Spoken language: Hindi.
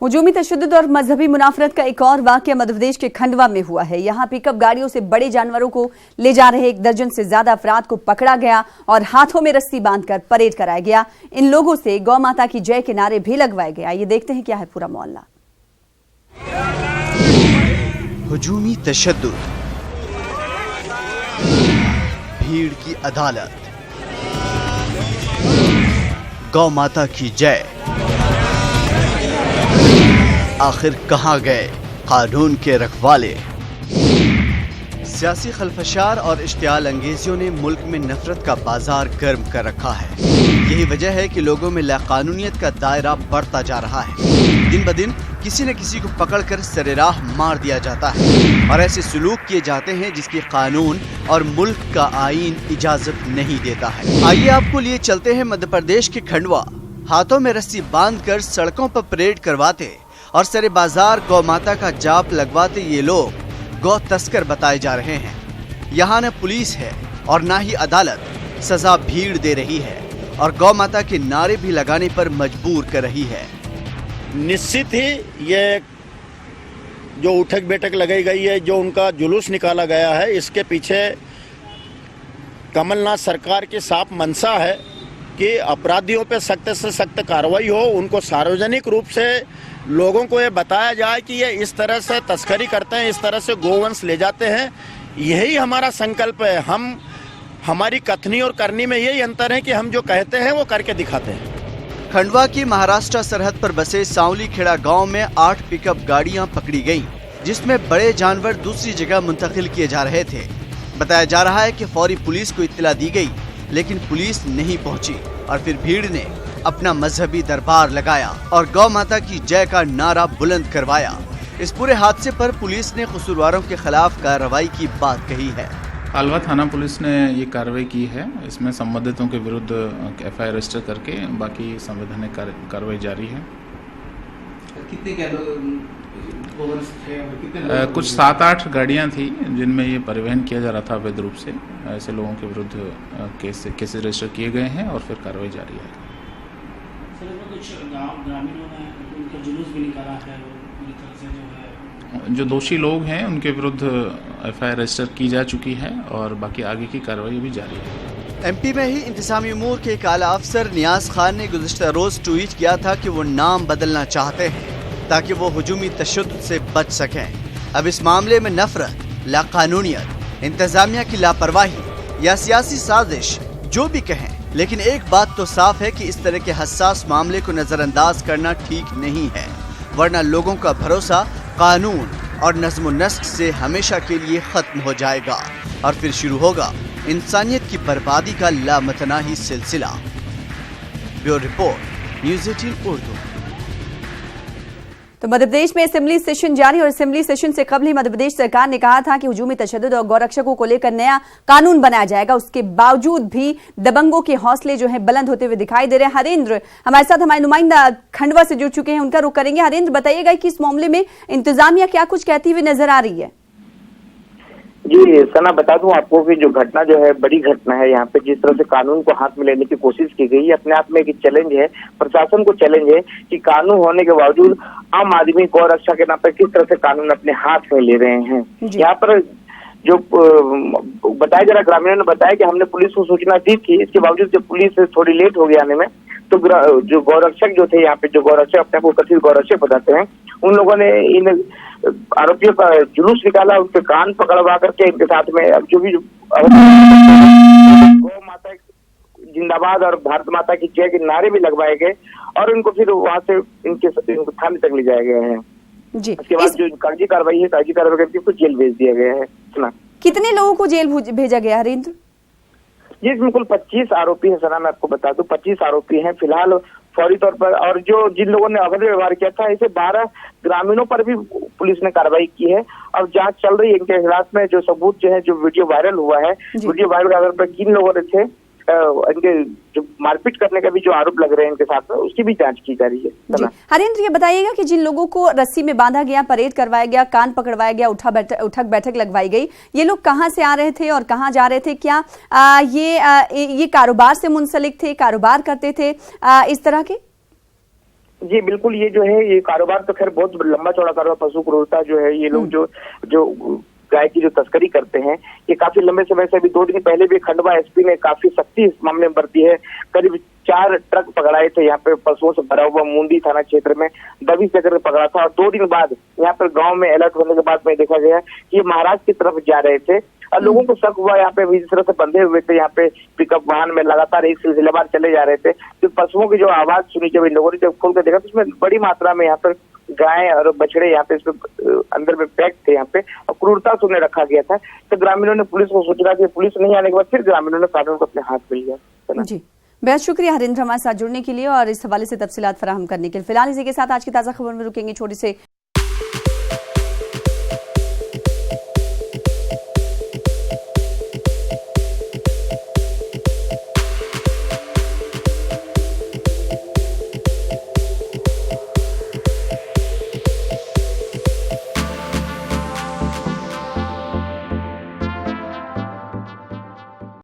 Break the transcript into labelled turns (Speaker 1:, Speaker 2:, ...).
Speaker 1: हुजूमी तशद्दुद और मजहबी मुनाफरत का एक और वाकया मध्य प्रदेश के खंडवा में हुआ है। यहाँ पिकअप गाड़ियों से बड़े जानवरों को ले जा रहे 1 दर्जन से ज्यादा अफराद को पकड़ा गया और हाथों में रस्सी बांधकर परेड कराया गया। इन लोगों से गौ माता की जय के नारे भी लगवाए गए। ये देखते हैं क्या है पूरा मामला।
Speaker 2: हुजूमी तशद्दुद, भीड़ की अदालत, गौ माता की जय। आखिर कहां गए कानून के रखवाले? सियासी खलफशार और इश्तियाल अंगेजियों ने मुल्क में नफरत का बाजार गर्म कर रखा है। यही वजह है कि लोगों में लाकानूनियत का दायरा बढ़ता जा रहा है। दिन ब दिन किसी न किसी को पकड़कर सरेराह मार दिया जाता है और ऐसे सुलूक किए जाते हैं जिसकी कानून और मुल्क का आईन इजाजत नहीं देता है। आइए आपको लिए चलते हैं मध्य प्रदेश के खंडवा। हाथों में रस्सी बांधकर सड़कों पर परेड करवाते और सरे बाजार गौ माता का जाप लगवाते ये लोग गौ तस्कर बताए जा रहे हैं। यहाँ न पुलिस है और न ही अदालत सजा भीड़ दे रही है और गौ माता के नारे भी लगाने पर मजबूर कर रही है।
Speaker 3: निश्चित ही ये जो उठक बैठक लगाई गई है, जो उनका जुलूस निकाला गया है, इसके पीछे कमलनाथ सरकार की साफ मंशा है कि अपराधियों पे सख्त से सख्त कार्रवाई हो। उनको सार्वजनिक रूप से लोगों को ये बताया जाए कि ये इस तरह से तस्करी करते हैं, इस तरह से गोवंश ले जाते हैं। यही हमारा संकल्प है। हमारी कथनी और करनी में यही अंतर है कि हम जो कहते हैं वो करके दिखाते हैं।
Speaker 2: खंडवा की महाराष्ट्र सरहद पर बसे सांवली खेड़ा गांव में 8 पिकअप गाड़ियां पकड़ी गईं, जिसमें बड़े जानवर दूसरी जगह मुंतकिल किए जा रहे थे। बताया जा रहा है कि फौरी पुलिस को इत्तला दी गई, लेकिन पुलिस नहीं पहुंची और फिर भीड़ ने अपना मजहबी दरबार लगाया और गौ माता की जय का नारा बुलंद करवाया। इस पूरे हादसे पर पुलिस ने कसूरवारों के खिलाफ कार्रवाई की बात कही है।
Speaker 4: कालवा थाना पुलिस ने ये कार्रवाई की है। इसमें संबंधितों के विरुद्ध एफआईआर रजिस्टर करके बाकी संवैधानिक कार्रवाई जारी है। कुछ 7-8 गाड़ियां थी जिनमें ये परिवहन किया जा रहा था अवैध रूप से। ऐसे लोगों के विरुद्ध केस रजिस्टर किए गए हैं और फिर कार्रवाई जारी है।
Speaker 5: कुछ ग्रामीणों ने उनका जुलूस भी निकाला है, पूरी तरह से जो है
Speaker 4: जो दोषी लोग हैं उनके विरुद्ध एफआईआर रजिस्टर की जा चुकी है और बाकी आगे की कार्रवाई भी जारी है।
Speaker 2: एमपी में ही इंतजामी उमूर के एक आला अफसर नियाज खान ने गुज़िश्ता रोज ट्वीट किया था कि वो नाम बदलना चाहते हैं ताकि वो हुजूमी तशद्दुद से बच सकें। अब इस मामले में नफरत, लाकानूनियत, इंतजामिया की लापरवाही या सियासी साजिश जो भी कहें, लेकिन एक बात तो साफ है कि इस तरह के हसास मामले को नजरअंदाज करना ठीक नहीं है, वरना लोगों का भरोसा कानून और नज़्म नस्क से हमेशा के लिए खत्म हो जाएगा और फिर शुरू होगा इंसानियत की बर्बादी का लामतनाही सिलसिला। Bureau report, news 18 Urdu.
Speaker 1: तो मध्य प्रदेश में असेंबली सेशन जारी और असेंबली सेशन से कबल ही मध्य प्रदेश सरकार ने कहा था कि हुजूमी तशद्दुद और गौरक्षकों को लेकर नया कानून बनाया जाएगा। उसके बावजूद भी दबंगों के हौसले जो है बुलंद होते हुए दिखाई दे रहे हैं। हरेंद्र हमारे साथ, हमारे नुमाइंदा खंडवा से जुड़ चुके हैं, उनका रुख करेंगे। हरेंद्र, बताइएगा कि इस मामले में इंतजामिया क्या कुछ कहती हुई नजर आ रही है?
Speaker 6: जी सना, बता दूं आपको कि जो घटना जो है बड़ी घटना है। यहाँ पे जिस तरह से कानून को हाथ में लेने की कोशिश की गई है, अपने आप में एक चैलेंज है, प्रशासन को चैलेंज है कि कानून होने के बावजूद आम आदमी गौ रक्षा के नाम पर किस तरह से कानून अपने हाथ में ले रहे हैं। यहाँ पर जो बताया जा रहा, ग्रामीणों ने बताया कि हमने पुलिस को सूचना दी थी, इसके बावजूद जब पुलिस थोड़ी लेट हो गई आने में, तो जो गौरक्षक जो थे यहाँ पे, जो गौरक्षक अपने को कथित गौरक्षक बताते हैं, उन लोगों ने इन आरोपियों का जुलूस निकाला, उनके कान पकड़वा करके इनके साथ में अब जो भी गौ माता जिंदाबाद और भारत माता की जय के नारे भी लगवाए गए और उनको फिर वहां से इनको थाने तक ले जाए गए हैं।
Speaker 1: जी,
Speaker 6: उसके बाद जो कागजी कार्रवाई है, कागजी कार्रवाई करके कुछ जेल भेज दिया गया है। सुना,
Speaker 1: कितने लोगों को जेल भेजा गया हरेंद्र?
Speaker 6: जी, इसमें कुल 25 आरोपी है। सना, मैं आपको बता दूं 25 आरोपी हैं फिलहाल फौरी तौर पर, और जो जिन लोगों ने अवैध व्यवहार किया था, ऐसे 12 ग्रामीणों पर भी पुलिस ने कार्रवाई की है। अब जांच चल रही है इनके खिलाफ में। जो सबूत जो है, जो वीडियो वायरल हुआ है, वीडियो वायरल आधार पर किन लोगों ने थे इनके जो मारपीट करने का भी जो आरोप लग रहे हैं इनके साथ में, उसकी भी जांच की जा रही है।
Speaker 1: हरेंद्र, ये बताइएगा कि जिन लोगों को रस्सी में बांधा गया, परेड करवाया गया, कान पकड़वाया गया, उठक बैठक लगवाई गई, ये लोग कहाँ से आ रहे थे और कहाँ जा रहे थे? क्या ये कारोबार से मुंसलिक थे, कारोबार करते थे इस तरह के?
Speaker 6: जी बिल्कुल, ये जो है ये कारोबार तो खैर बहुत लंबा चौड़ा कारोबार, पशु क्रूरता जो है, ये लोग जो गाय की जो तस्करी करते हैं, ये काफी लंबे समय से, अभी 2 दिन पहले भी खंडवा एसपी ने काफी सख्ती इस मामले में बरती है। करीब 4 ट्रक पकड़ाए थे यहाँ पे पशुओं से भरा हुआ, मुंडी थाना क्षेत्र में 22 एकड़ पकड़ा था। और 2 दिन बाद यहाँ पर गांव में अलर्ट होने के बाद में देखा गया कि ये महाराष्ट्र की तरफ जा रहे थे और लोगों को शक हुआ यहाँ पे इस तरह से बंधे हुए थे, यहाँ पे पिकअप वाहन में लगातार एक सिलसिलेवार चले जा रहे थे। तो पशुओं की जो आवाज सुनी, जब इन लोगों ने जब खोल कर देखा तो उसमें बड़ी मात्रा में यहाँ पर गाय और बछड़े यहाँ पे इसमें अंदर में पैक थे यहाँ पे, और क्रूरता से उन्हें रखा गया था। तो ग्रामीणों ने पुलिस को सूचना दी, पुलिस नहीं आने के बाद फिर ग्रामीणों ने कानून को अपने हाथ में लिया।
Speaker 1: जी, बेहद शुक्रिया हरिंद्र हमारे साथ जुड़ने के लिए और इस हवाले से तफसीलात फराहम करने के लिए। फिलहाल इसी के साथ आज की ताजा खबर में रुकेंगे छोटी से